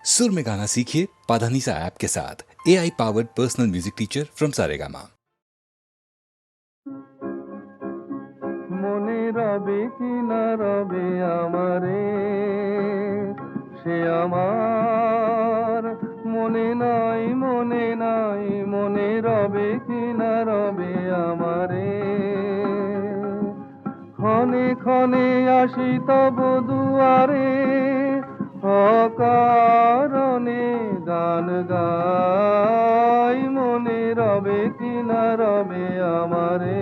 सुर में गाना सीखिए पाधानीसा ऐप के साथ। AI powered personal music teacher from Saregama. মনে রবে কি না রবে আমারে, সে আমার মনে নাই, মনে নাই, মনে রবে কি না রবে আমারে। ক্ষণে ক্ষণে আসি তব দুয়ারে, অকারণে গান গাই, মনে রবে কি না রবে আমারে।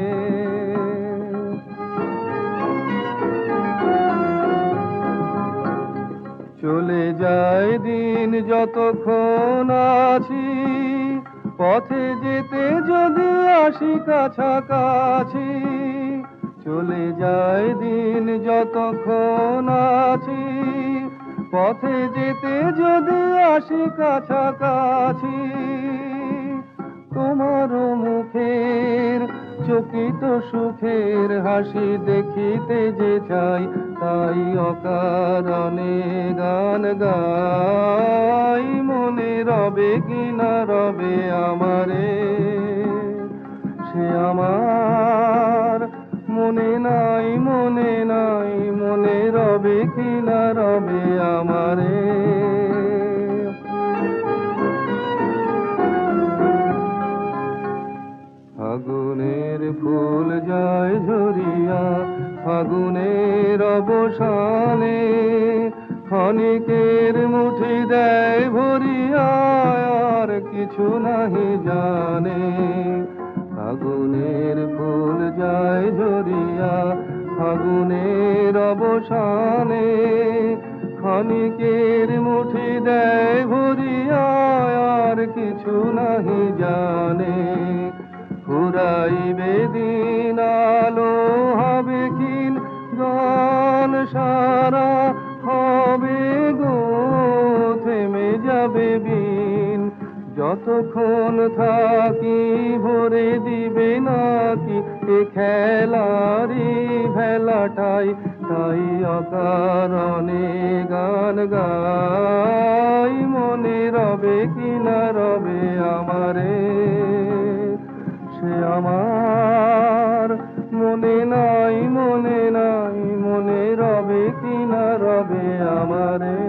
চলে যায় দিন যতক্ষণ আছি, পথে যেতে যদি আসি কাছাকাছি। চলে যায় দিন যতক্ষণ আছি, পথে যেতে যদি আসি কাছাকাছি। তোমার মুখের চকিত সুখের হাসি দেখিতে যে চাই, তাই অকারণে গান গাই, মনে রবে কি না রবে আমারে। সে আমার মনে নাই, মনে নাই, মনে রবে কি না রবে আমারে। ফাগুনের ফুল যায় ঝরিয়া, ফাগুনের অবসানে ক্ষণিকের মুঠি দেয় ভরিয়া, আর কিছু নাহি জানে। ফাগুনের ফুল যায় ঝরিয়া, ফাগুনের অবসানে ক্ষণিকের মুঠি দেয় ভরিয়া, আর কিছু নাহি জানে। ফুরাইবে দিন আলো হবে ক্ষীণ, গান সারা হবে গো থেমে যাবে বিন। যতক্ষণ থাকি ভরে দিবে নাকি এ খেলারি ভেলাটাই, তাই অকারণে গান গাই, মনে রবে কি না রবে আমারে। সে আমার মনে নাই, মনে নাই, মনে রবে কি না রবে আমারে।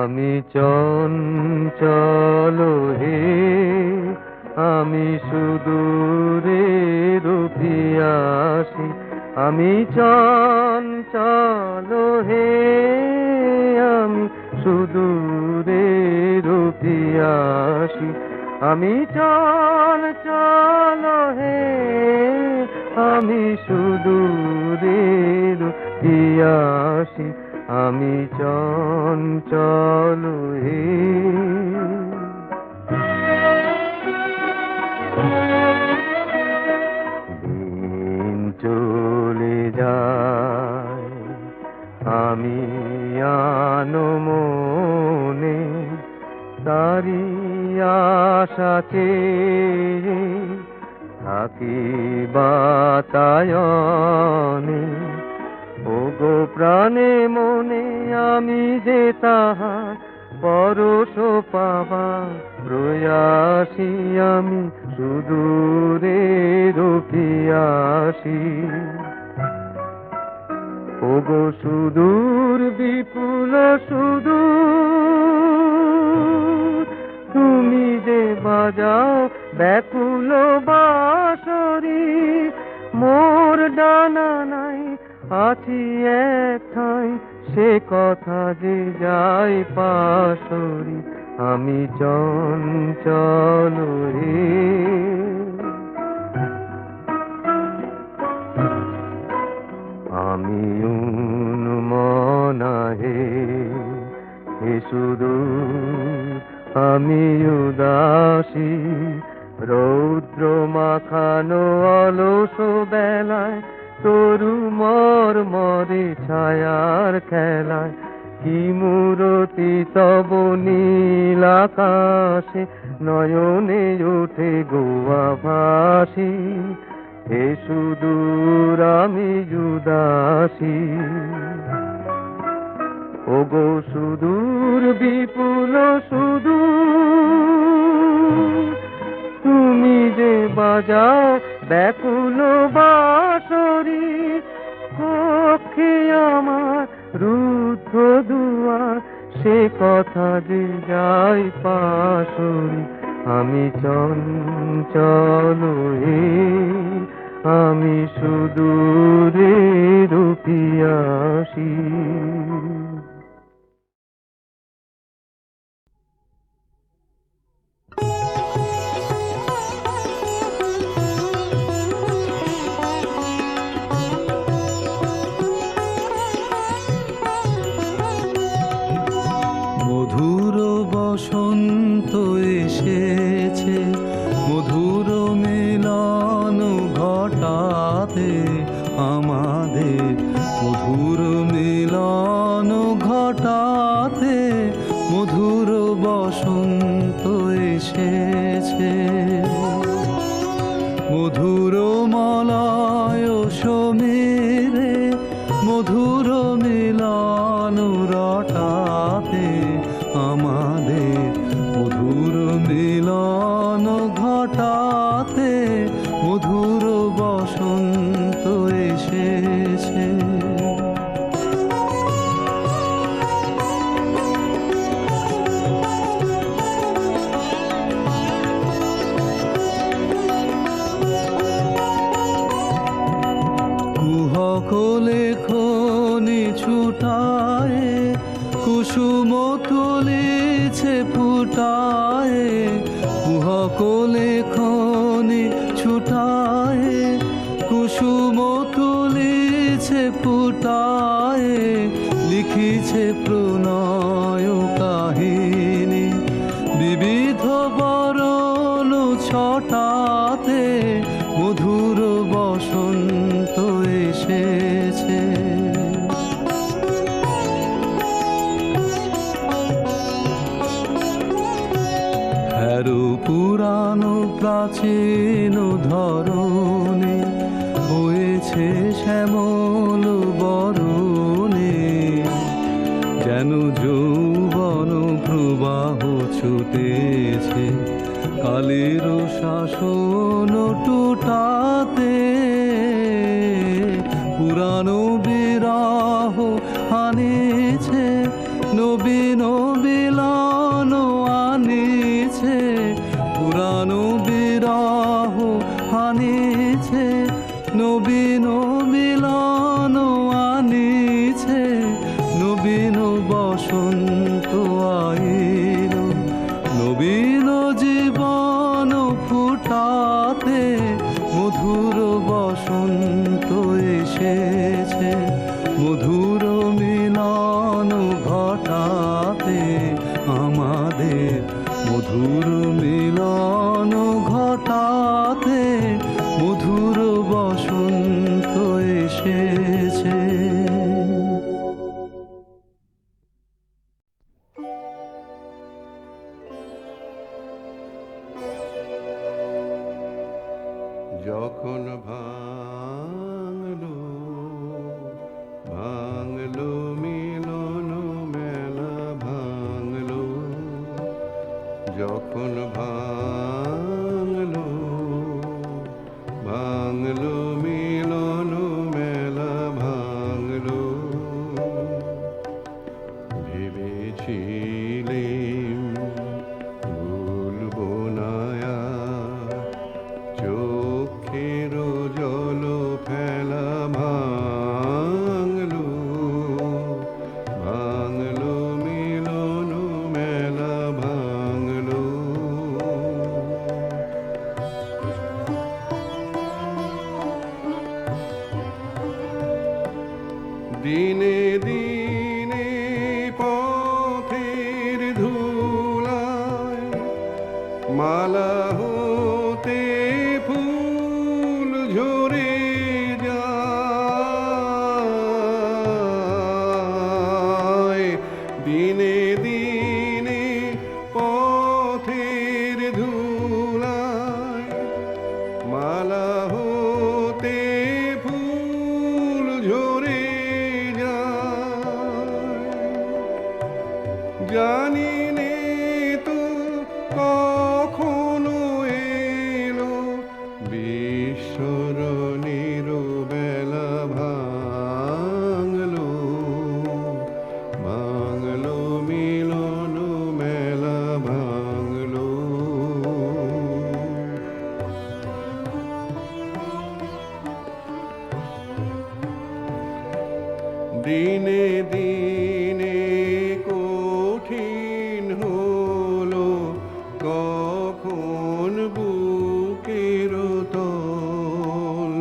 আমি চঞ্চল হে, আমি সুদূরে রূপিয়াসি। আমি চঞ্চল হে, আমি সুদূরে রূপিয়াসি। আমি চঞ্চল হে, আমি সুদূরে রূপিয়াসি। আমি চঞ্চল হে। দিন চলে যায়, আমি আনমনে তারি আশাতে থাকি বাতায়নে। ওগো প্রাণে মনে আমি যে তাহার পরশ পাবা প্রয়াসী, আমি সুদূরে রূপিয়াসি। ওগো সুদূর বিপুল সুদূর, তুমি যে বাজাও ব্যাকুল বাঁশরি। মোর ডানা নাই, আছি এক ঠাই, সে কথা যে যাই পাশরি। আমি চঞ্চল হে। আমি উন্মনা হে, হে সুদূর আমি উদাসী। রৌদ্র মাখানো অলস বেলায় তরু মর্মরে ছায়ার খেলায় কি মূরতি তব নীল আকাশে নয়নে ওঠে গোয়া ভাসি হে সুদূর আমি উদাসী ওগো সুদূর বিপুল সুদূর তুমি যে বাজাও ব্যাকুল বাঁশরি কক্ষে আমার রুদ্ধ দুয়ার সে কথা যে যাই পাশরি আমি চঞ্চল আমি সুদূরে রূপিয়াসি। মধুর বসন্ত এসেছে মধুর মিলন ঘটাতে আমাদের মধুর মিলন ঘটাতে মধুর বসন্ত এসেছে মধুর মলয় সমীরে মধুর মিলন রটাতে আমাদের মধুর মিলন ঘটাতে মধুর বসন্ত এসেছে কুহকলে খনি ছুটায় কুসুম তুলিছে ফুটায় কুহকলে খনি ছুটায় কুসুম তুলিছে ফুটায় লিখিছে প্রণয় কাহিনী বিবিধ বরণ ছটাতে মধুর বসন্ত এসেছে হ্যারো পুরানো প্রাচীন ধরনে হয়েছে শ্যামল বরণে যেন যৌবন প্রবাহ ছুটেছে কালের শাসন টুটাতে পুরানো বিরাহ আনিছে নবীন বিলান আনিছে পুরানো বিরাহ আনিছে নবীন মিলন আনিছে নবীন বসন্ত আইল নবীন জীবন ফুটাতে মধুর বসন্ত এসেছে মধুর মিলন ঘটাতে আমাদের মধুর মিলন ঘটাতে মধুর বসন্ত এসেছে যখন ভাঙলো ভাঙলো মিলন মেলা ভাঙলো যখন ভাঙলো ভাঙলো মিলন মেলা ভাঙলো ভেবেছিলেম ভুলবো না আর চোখের জল ফেলা ভাঙলো ভাঙলো মিলন মেলা ভাঙলো দিনে দিনে পথের ধুলায় মালা হতে ফুল ঝরে যায় ঝরে যায় জানি নে তো কখনো এলো বিস্মরণের বেলা ভাঙলো ভাঙলো মিলন মেলা ভাঙলো দিনে দিনে কঠিন হলো কখন বুকের তল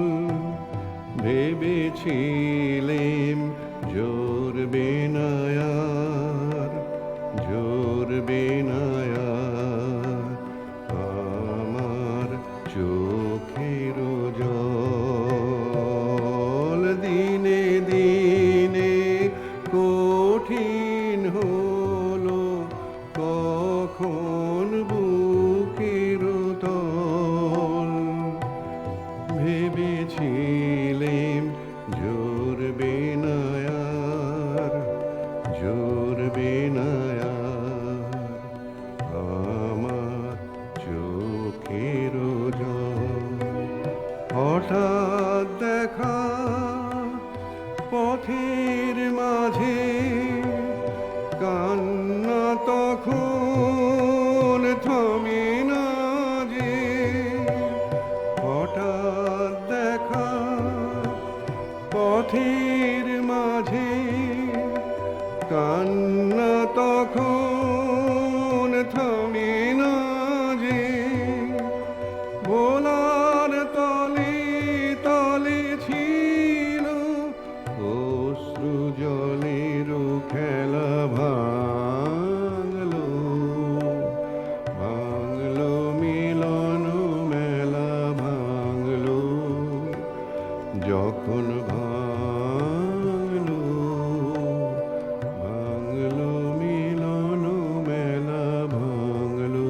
ভেবেছিলেম জোরবে না আর জোরবে না আর আমার চোখের জল দিনে দিনে কঠিন হলো কখন বুকের তল ভেবেছিলেম জোরবে না আর জোরবে না আর আমার চোখের জল হঠাৎ দেখা পথের মাঝে কান্না তখন থামে না যে হঠাৎ দেখা পথের মাঝে কান্না তখন থামে না যে ভোলার তলে তলে ছিল অশ্রু জলের খেলা ভাঙলো ভাঙলো মিলন মেলা ভাঙলো যখন ভাঙলো ভাঙলো মিলন মেলা ভাঙলো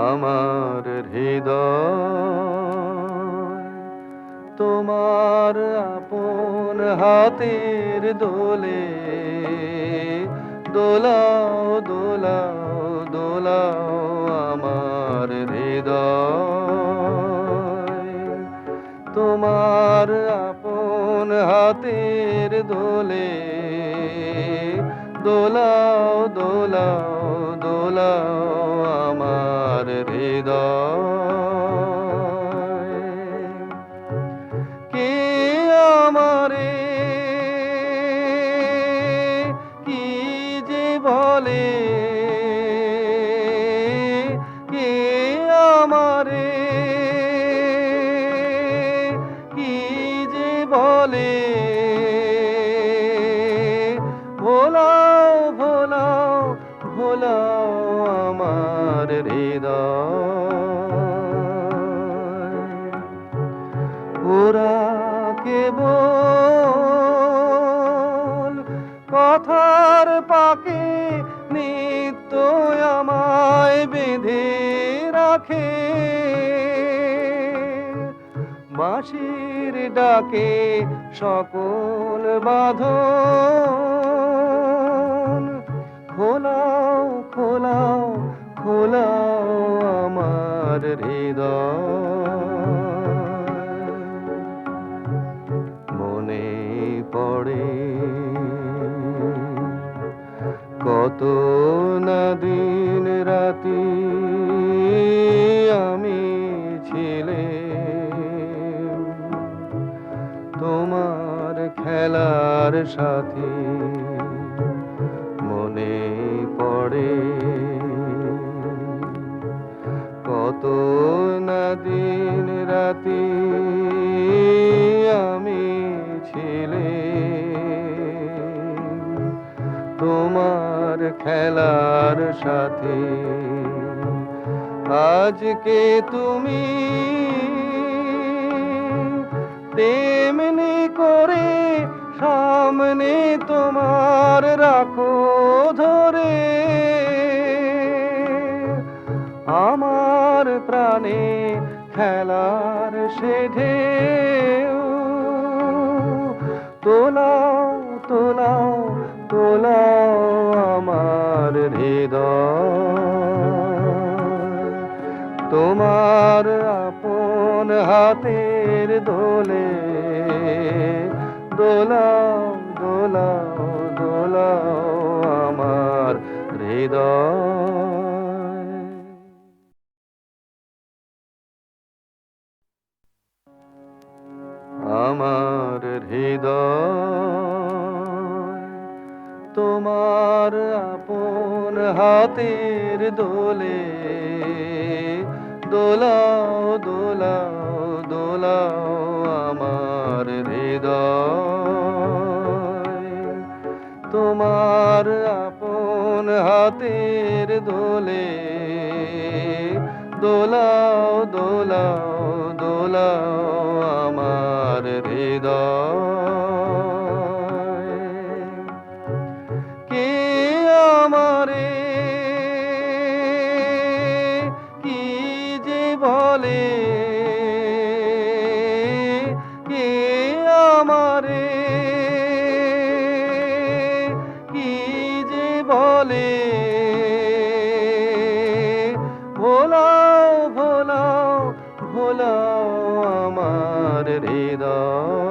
আমার হৃদয় তোমার আপন হাতের দোলে দোলাও দোলাও দোলাও আমার হৃদয় তোমার আপন হাতের দোলে দোলাও দোলাও দোলাও আমার হৃদয় কে আমারে কি যে বলে কে আমারে কি যে বলে ভোলাও ভোলাও ভোলাও আমার হৃদয় ওরা কেবল কথার পাকে নিত্য আমায় বেঁধে রাখে বাঁশির ডাকে সকল বাঁধন খোলাও খোলাও খোলাও আমার হৃদয় মনে পড়ে কত না দিন রাতি আমি ছিলে তোমার খেলার সাথী মনে পড়ে কত না দিন রাতি আমি ছিলে তোমার খেলার সাথে আজকে তুমি তেমনি করে সামনে তোমার রাখো ধরে আমার প্রাণে খেলার সে ঢেউ তোলাও তোলাও তোলাও আমার হৃদয় তোমার আপন হাতের দোলে দোলাও দোলাও দোলাও আমার হৃদয় আমার হৃদয় তোমার আপন হাতের দোলে দোলাও দোলাও দোলাও আমার হৃদয় তোমার আপন হাতের দোলে দোলাও দোলাও দোলাও আমার হৃদয় কে আমারে কি যে বলে কে আমারে কি যে বলে ভোলাও ভোলাও ভোলাও আমার হৃদয়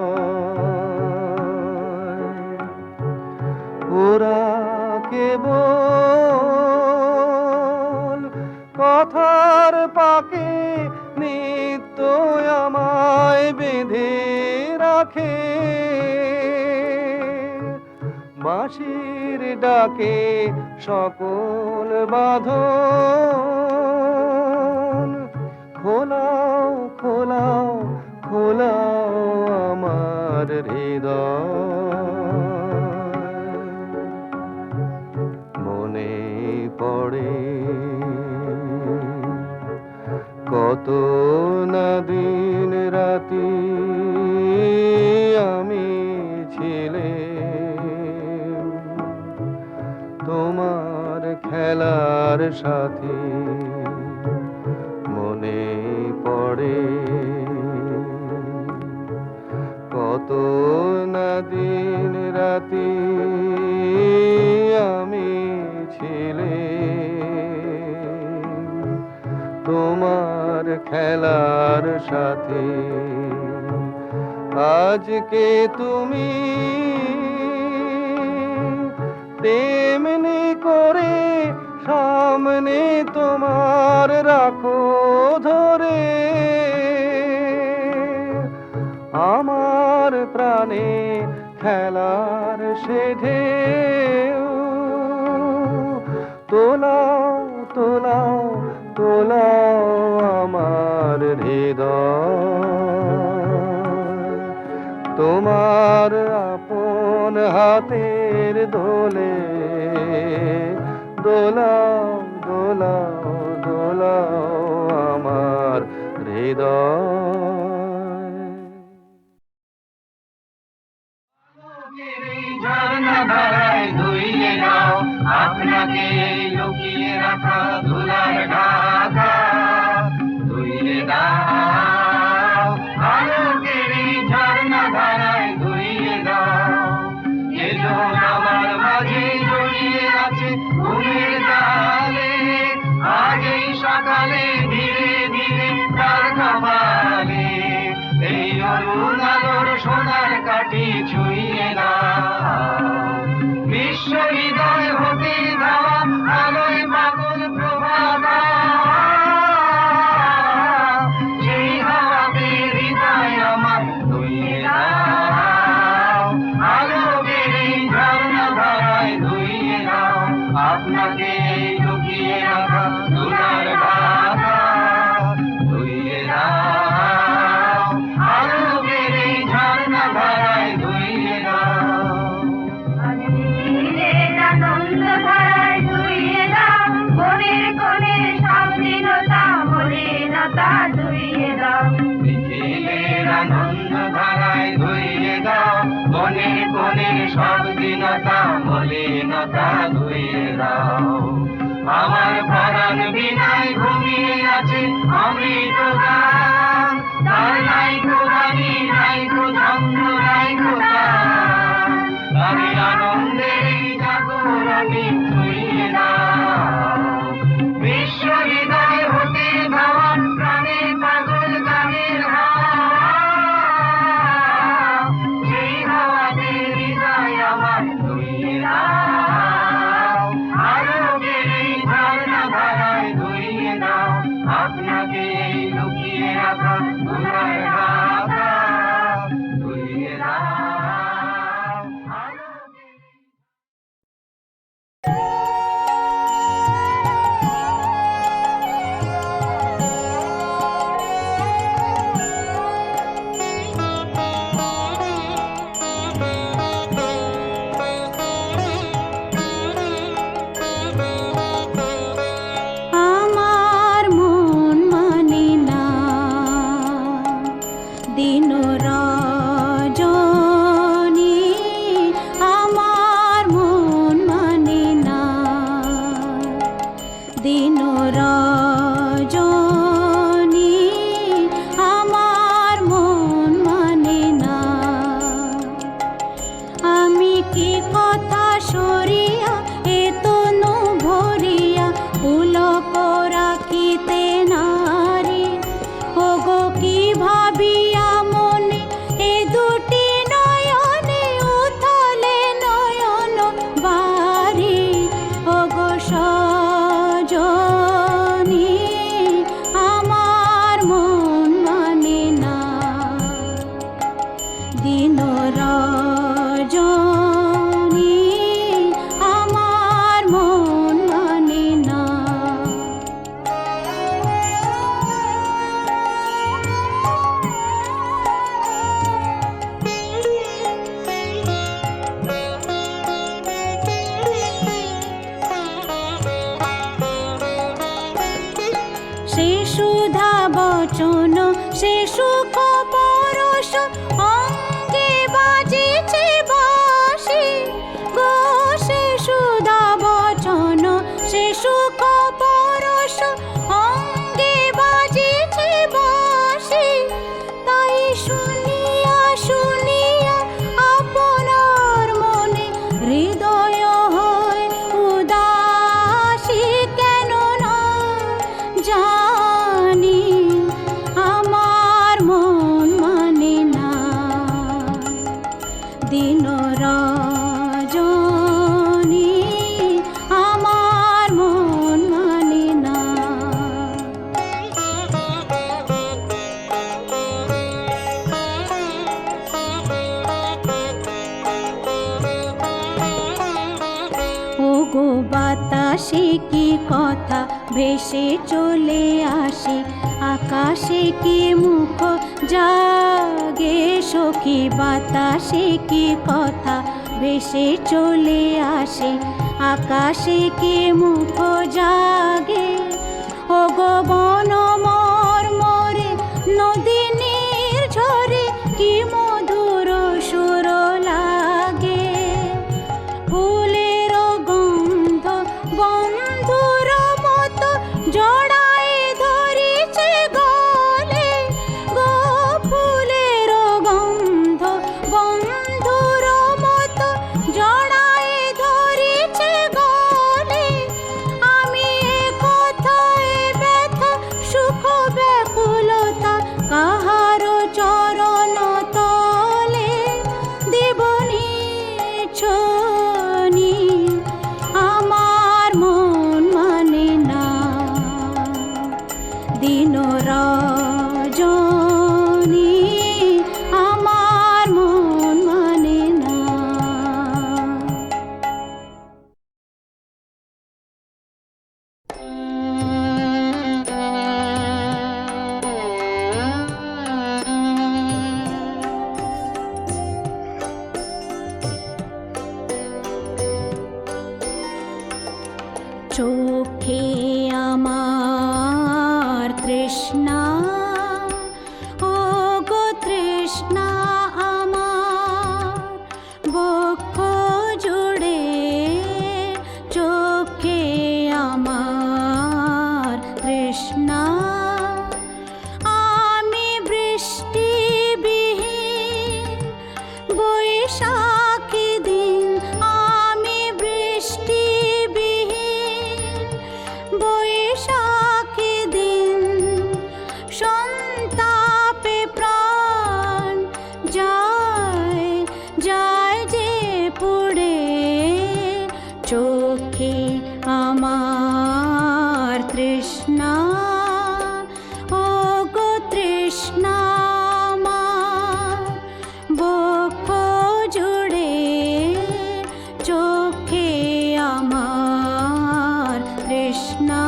ওরা কেবল কথার পাকে নিত্য আমায় বেঁধে রাখে বাঁশির ডাকে সকল বাঁধন খোলাও খোলাও খোলাও আমার হৃদয় মনে পড়ে কত না দিন রাতি আমি ছিলে তোমার খেলার সাথী মনে পড়ে কত না দিন রাতি আমি ছিলে তোমার খেলার সাথী আজকে তুমি তেমনি করে সামনে তোমার রাখো ধরে আমার প্রাণে খেলার সে ঢেউ তোলাও তোলাও তোলাও আমার হৃদয় তোমার আপন হাতের দোলে দোলাও দোলাও দোলাও আমার হৃদয় ঝর্ণা ধারায় ধুইয়ে দাও আপনাকে লুকিয়ে রাখা ধুলার ঢাকা ধুইয়ে দাও আলোকের এই ঝর্ণা ধারায় ধুইয়ে দাও এ জন আমার মাঝে জড়িয়ে আছে ঘুমের জালে আগেই সকালে ধীরে ধীরে তার কপালে এই অরুণ আলোর সোনার কাঠি ছুঁয়ে দাও বিশ্ব হৃদয় হতে দেওয়া আলোয় পাগল প্রভাতা সেই হাওয়াতে হৃদয় আমার ধুইয়ে দাও আলোকের এই ঝর্ণা ধারায় ধুইয়ে দাও আপনাকে লুকিয়ে রাখা ধুলার ঢাকা ধুইয়ে দাও আলোকের এই ঝর্ণা ধারায় ধুইয়ে দাও আনন্দ ধারায় ধুইয়ে দাও মনের কোণে স্বাধীনতা মলিনতা ধুইয়ে দাও বিকেলের আনন্দ ধারায় ধুইয়ে দাও মনের কোণের সব দীনতা মলিনতা ধুয়ে দাও। আমার পরাণ বিনায় ঘুমিয়ে আছে অমৃত গান, তার নাই তো বাণী নাই তো ছন্দ নাই তো গান, তাদের আনন্দের এই জাগরণে ছুঁয়ে দাও। বিশ্ব হৃদয় হতে ধাওয়া প্রাণে পাগল গানের হাওয়া, সেই হাওয়াতে হৃদয় আমার ধুইয়ে দাও। আলোকের এই ঝর্ণা ধারায় ধুইয়ে দাও, আপনাকে এই লুকিয়ে রাখা ধুলায় ঢাকা ধুইয়ে দাও। আলোকের আমার মন মানে না দিন রজনী, আমার মন মানে না দিন রজনী, আমার মন মানে না। আমি কি কথা সরিয়া এ তনু ভরিয়া পুলক রাখিতে নারী, ওগো কি ভাবিয়া মনে এ দুটি নয়নে উথলে নয়ন বাড়ি, ওগো সজনী, আমার মন মানে না দিন রজনী, আমার মন মানে না। সে সুধা বচন সে সুখ পরশ অঙ্গে বাজিছে বাঁশি গো, সে সুধা বচন সে সুখ পরশ অঙ্গে বাজিছে বাঁশি, তাই শুনিয়া শুনিয়া আপনার মনে হৃদয় হয় উদাসী, কেন না জানি আমার মন মানে না দিন রজনী, আমার মন মানে না। ওগো বাতাসে কি কথা ভেসে চলে আসে, আকাশে কি মুখ জাগে সখী, বাতাসে কি কথা ভেসে চলে আসে, আকাশে কি মুখ জাগে, ওগো বন মর্মরে নদী নির্ঝরে কি মধুর সুর লাগে, ফুলের গন্ধ বন্ধুর মতো জড়ায় ধরিছে গলে গো, ফুলের গন্ধ বন্ধুর মতো জড়ায় ধরিছে গলে, আমি এ কথা এ ব্যথা সুখ ব্যাকুলতা কাহার চরণ তলে দেবনি ছনি, আমার মন মানে না দিন রজনী, আমার মন মানে না। চোখে আমার তৃষ্ণা, ও গো তৃষ্ণা আমার, আমার তৃষ্ণা, ও গো তৃষ্ণা আমার, বক্ষ জুড়ে চোখে আমার তৃষ্ণা।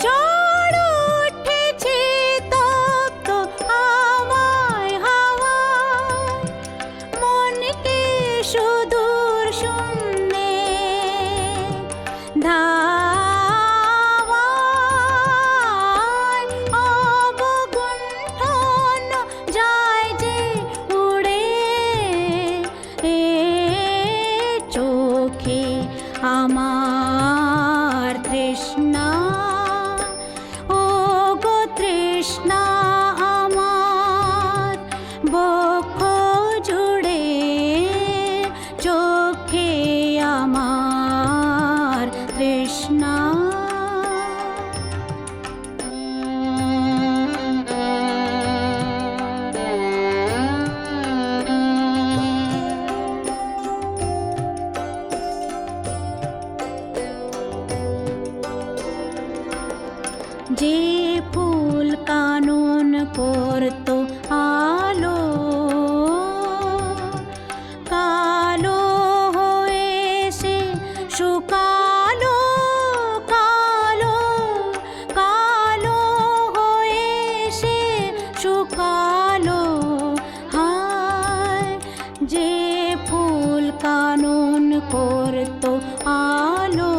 ঝড় উঠেছে তপ্ত আমায় হাওয়ায়, মনকে সুদূর শূন্যে ধাওয়ায়, অবগুণ্ঠন যায় যে উড়ে এ চোখে আমার তৃষ্ণা, ও গো তৃষ্ণা আমার, বক্ষ জুড়ে চোখে আমার তৃষ্ণা। যে ফুল কানন করতো আলো, কালো হয়ে সে শুকালো, কালো কালো হয়ে সে শুকালো। হায়, যে ফুল কানন করতো আলো,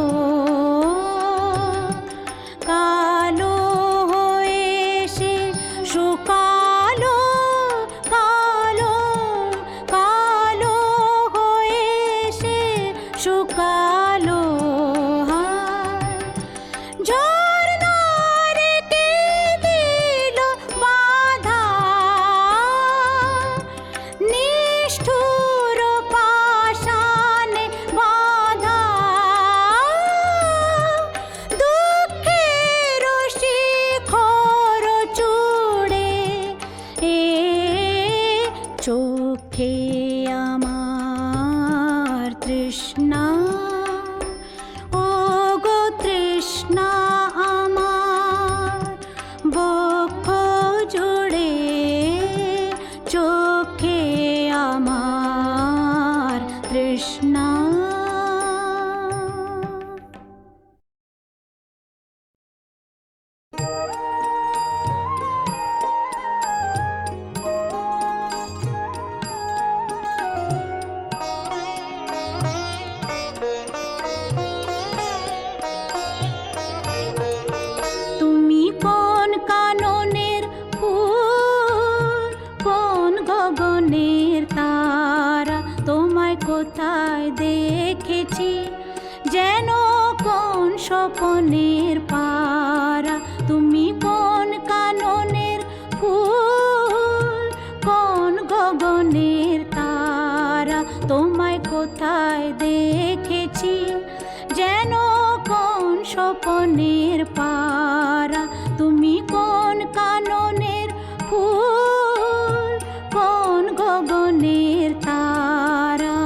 কালো হয়ে সে শুকালো, কালো কালো হয়ে সে শুকালো। হায়, ঝরনার কে দিল বাধা, নিষ্ঠুর পাষাণে বাধা, দুঃখের শিখর চূড়ে এ চোখে আমার তৃষ্ণা, ও গো তৃষ্ণা আমার, বক্ষ জুড়ে চোখে আমার তৃষ্ণা। তুমি কোন কাননের ফুল, কোন গগনের তারা, তোমায় কোথায় দেখেছি যেন কোন স্বপনের পারা। তুমি কোন কাননের ফুল, কোন গগনের তারা, তোমায় কোথায় দেখেছি যেন কোন স্বপনের পারা। তুমি কোন কাননের ফুল, কোন গগনের তারা।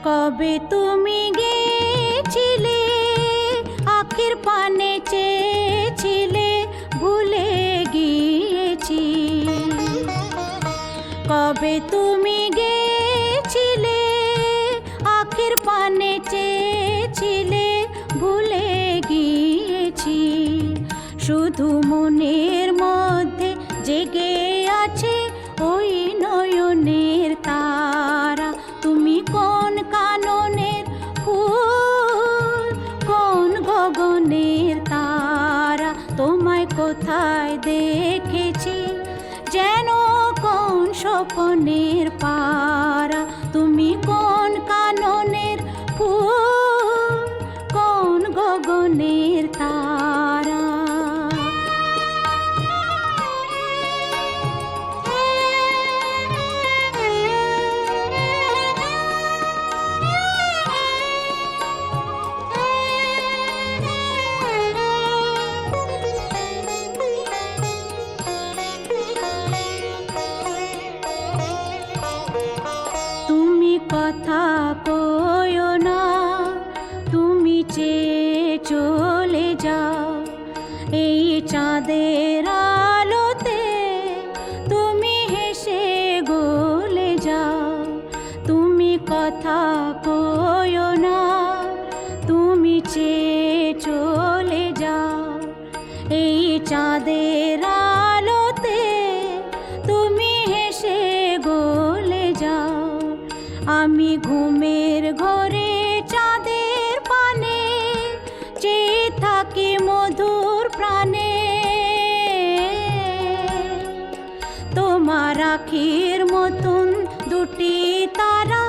কবে তুমি গেছিলে, আখির পানে চেয়েছিলে, ভুলে গিয়েছি। কবে তুমি গেছিলে, আখির পানে চেয়েছিলে, ভুলে গিয়েছি। শুধু মনের মধ্যে জেগে আছে ওই নয়নের তারা। তুমি কোন কাননের ফুল, কোন গগনের তারা, তোমায় কোথায় দেখেছি যেন কোন স্বপনের পারা। তুমি কোন কাননের ফুল, কথা কইও না, তুমি চেয়ে চলে যাও এই চাঁদের আলোতে, তুমি হেসে গলে যাও। তুমি কথা কইও না, তুমি চেয়ে চলে যাও এই চাঁদের আলোতে, তুমি হেসে গলে যাও। আমি ঘুমের ঘরে চাঁদের পানে চেয়ে থাকি মধুর প্রাণে, তোমার আখির মতন দুটি তারা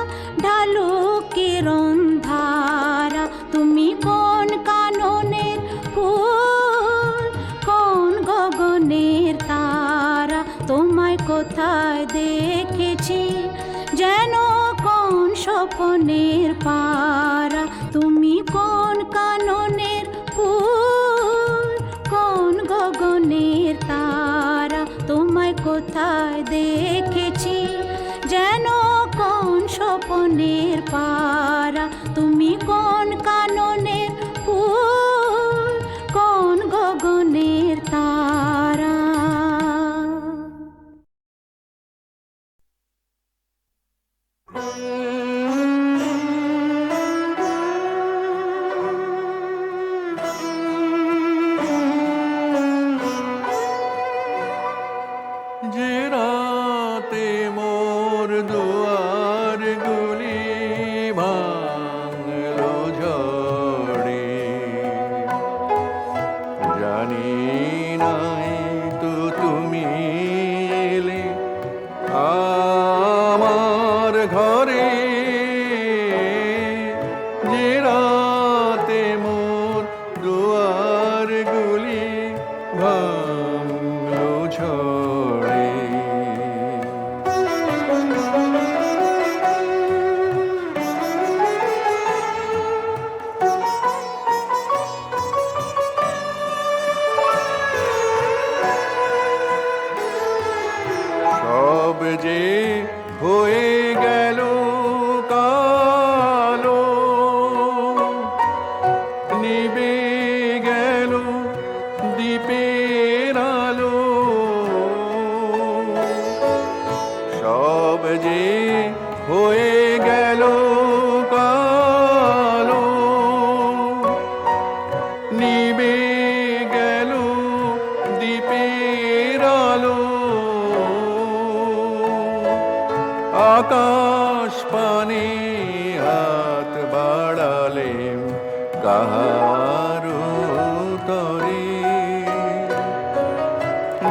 ঢালু কিরণ ধারা। তুমি কোন কাননের ফুল, কোন গগনের তারা, তোমায় কোথায় দেখেছি যেন কোন স্বপ্নের পারা। তুমি কোন কাননের ফুল, কোন গগনের তারা, তোমায় কোথায় দেখেছি যেন কোন স্বপ্নের পারা। তুমি কোন কাননের ফুল, কোন গগনের তারা। যে রাতে মোর দুয়ার গুলি ভাঙলো ঝড়ে, জানি নাই তো তুমি এলে আমার ঘরে। যে রাতে মোর দুয়ার গুলি ভাঙলো ঝড়ে, সব যে হয়ে গেল কালো, নিবে গেল দ্বীপের আলো। সব যে হয়ে গেল কালো, নিবে গেল দ্বীপের আলো। আকাশ পানে হাত বাড়ালেম কাহার তরে,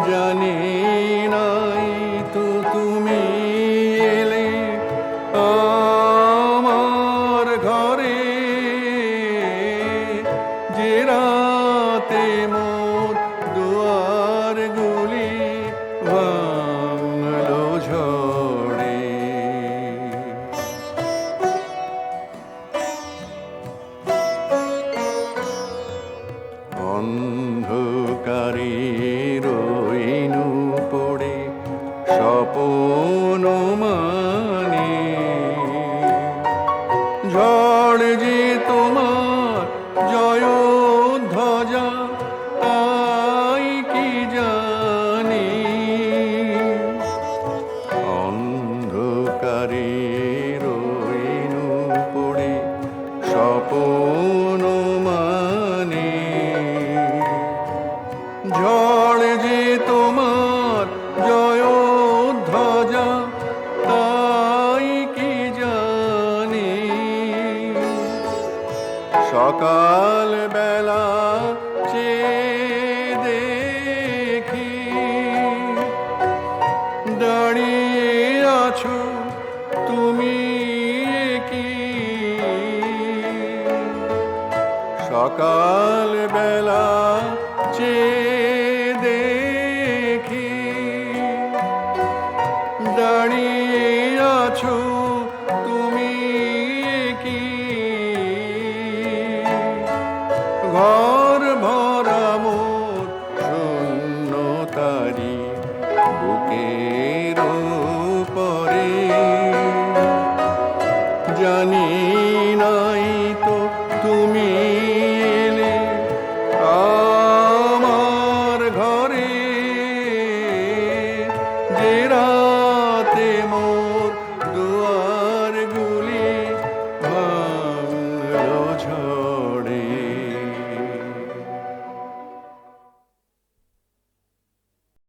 জানি নাই তো তুমি এলে আমার ঘরে। যে রাতে মোর দুয়ার গুলি ভাঙলো ঝড়ে, অন্ধকারে রইনু পড়ে স্বপন মানে। ঝড় যে তোমার জয় ধ্বজা, তাই কি জানি। অন্ধকারে রইনু পড়ে স্বপন মানে। ঝড় যে তোমার জয় ধ্বজা, তাই কি জানি। সকাল বেলা চেয়ে দেখি দাঁড়িয়ে আছো তুমি কি। সকাল বেলা চেয়ে দেখি দাঁড়িয়ে আছো তুমি কি। ঘর ভরা মোর শূন্য তারি বুকে